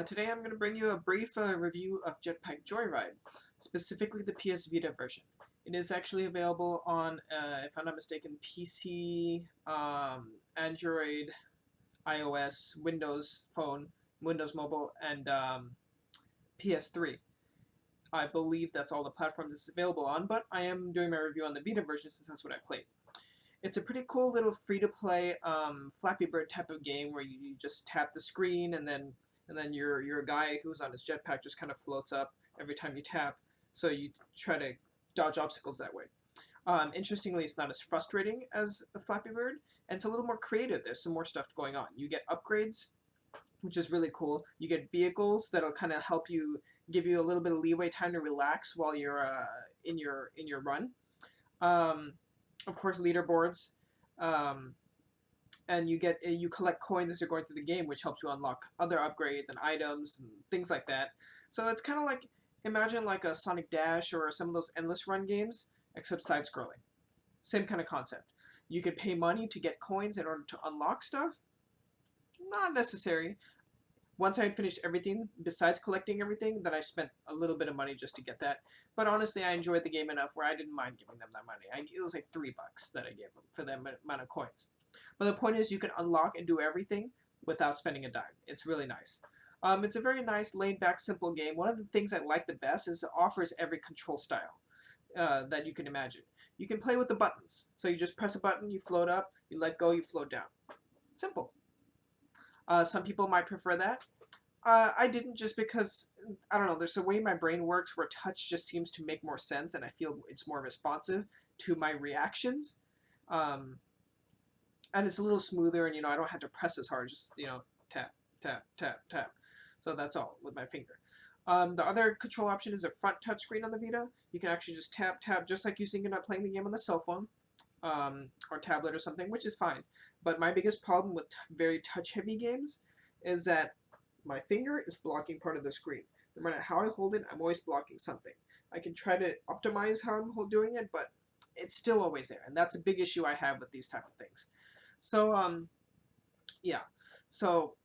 Today I'm going to bring you a brief review of Jetpack Joyride, specifically the PS Vita version. It is actually available on, if I'm not mistaken, PC, Android, iOS, Windows Phone, Windows Mobile, and PS3. I believe that's all the platforms it's available on, but I am doing my review on the Vita version since that's what I played. It's a pretty cool little free-to-play Flappy Bird type of game where you just tap the screen and then your guy who's on his jetpack just kind of floats up every time you tap. So you try to dodge obstacles that way. Interestingly, it's not as frustrating as a Flappy Bird, and it's a little more creative. There's some more stuff going on. You get upgrades, which is really cool. You get vehicles that'll kind of help you, give you a little bit of leeway time to relax while you're in your run. Of course, leaderboards, and you collect coins as you're going through the game, which helps you unlock other upgrades and items and things like that. So it's kind of like, imagine like a Sonic Dash or some of those endless run games, except side-scrolling. Same kind of concept. You could pay money to get coins in order to unlock stuff. Not necessary. Once I had finished everything, besides collecting everything, then I spent a little bit of money just to get that. But honestly, I enjoyed the game enough where I didn't mind giving them that money. It was like $3 that I gave them for that amount of coins. But the point is, you can unlock and do everything without spending a dime. It's really nice. It's a very nice, laid-back, simple game. One of the things I like the best is it offers every control style that you can imagine. You can play with the buttons. So you just press a button, you float up, you let go, you float down. Simple. Some people might prefer that. I didn't, just because, I don't know, there's a way my brain works where touch just seems to make more sense and I feel it's more responsive to my reactions. And it's a little smoother, and I don't have to press as hard, just tap, tap, tap, tap. So that's all with my finger. The other control option is a front touchscreen on the Vita. You can actually just tap, tap, just like you're playing the game on the cell phone or tablet or something, which is fine. But my biggest problem with very touch-heavy games is that my finger is blocking part of the screen. No matter how I hold it, I'm always blocking something. I can try to optimize how I'm doing it, but it's still always there, and that's a big issue I have with these type of things. So yeah. So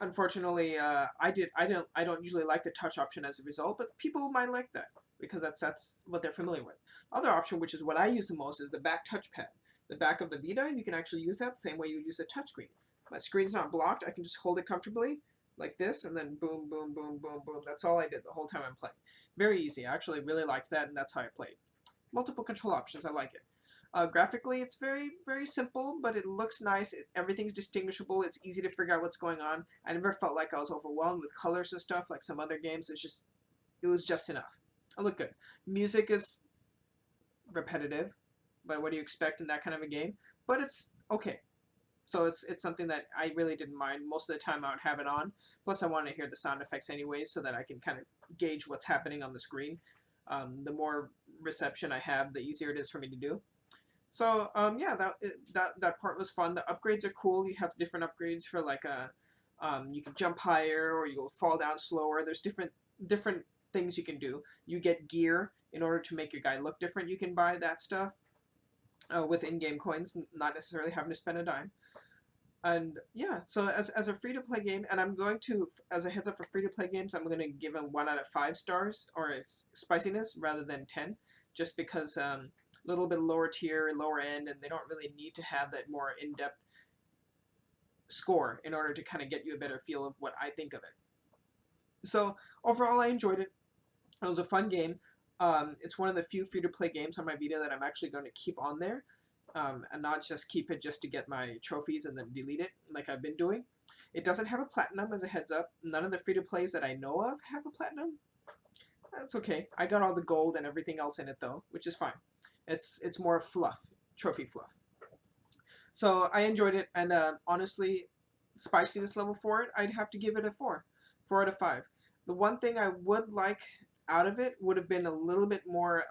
unfortunately, I don't usually like the touch option as a result, but people might like that because that's what they're familiar with. Other option, which is what I use the most, is the back touchpad. The back of the Vita, you can actually use that the same way you use a touchscreen. My screen's not blocked. I can just hold it comfortably like this, and then boom, boom, boom, boom, boom. That's all I did the whole time I'm playing. Very easy. I actually really liked that, and that's how I played. Multiple control options. I like it. Graphically, it's very, very simple, but it looks nice. Everything's distinguishable. It's easy to figure out what's going on. I never felt like I was overwhelmed with colors and stuff like some other games. It was just enough. It looked good. Music is repetitive, but what do you expect in that kind of a game? But it's okay. So it's something that I really didn't mind. Most of the time I would have it on. Plus I want to hear the sound effects anyways so that I can kind of gauge what's happening on the screen. The more reception I have, the easier it is for me to do. So yeah, that part was fun. The upgrades are cool. You have different upgrades for like you can jump higher or you'll fall down slower. There's different things you can do. You get gear in order to make your guy look different. You can buy that stuff with in-game coins, not necessarily having to spend a dime. And yeah, so as a free-to-play game, and I'm going to, as a heads up for free-to-play games, I'm going to give them 1 out of 5 stars, or spiciness, rather than 10, just because a little bit lower tier, lower end, and they don't really need to have that more in-depth score in order to kind of get you a better feel of what I think of it. So overall, I enjoyed it. It was a fun game. It's one of the few free-to-play games on my Vita that I'm actually going to keep on there. And not just keep it just to get my trophies and then delete it like I've been doing. It doesn't have a platinum, as a heads up. None of the free-to-plays that I know of have a platinum. That's okay. I got all the gold and everything else in it though, which is fine. It's more fluff, trophy fluff. So I enjoyed it, and honestly, spiciness level for it, I'd have to give it a 4 out of 5. The one thing I would like out of it would have been a little bit more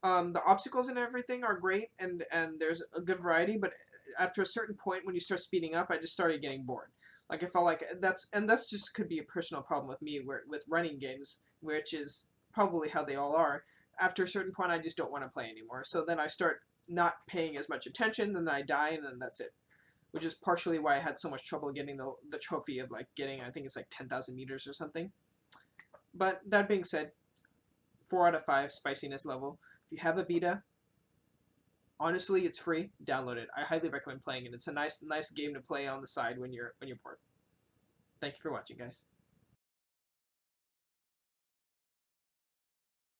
the obstacles and everything are great, and there's a good variety, but after a certain point when you start speeding up, I just started getting bored. Like I felt like that's just could be a personal problem with me with running games, which is probably how they all are. After a certain point, I just don't want to play anymore. So then I start not paying as much attention, then I die, and then that's it. which is partially why I had so much trouble getting the trophy of like getting, I think it's like 10,000 meters or something. But that being said, 4 out of 5 spiciness level. If you have a Vita, honestly, it's free. Download it. I highly recommend playing it. It's a nice game to play on the side when you're bored. Thank you for watching, guys.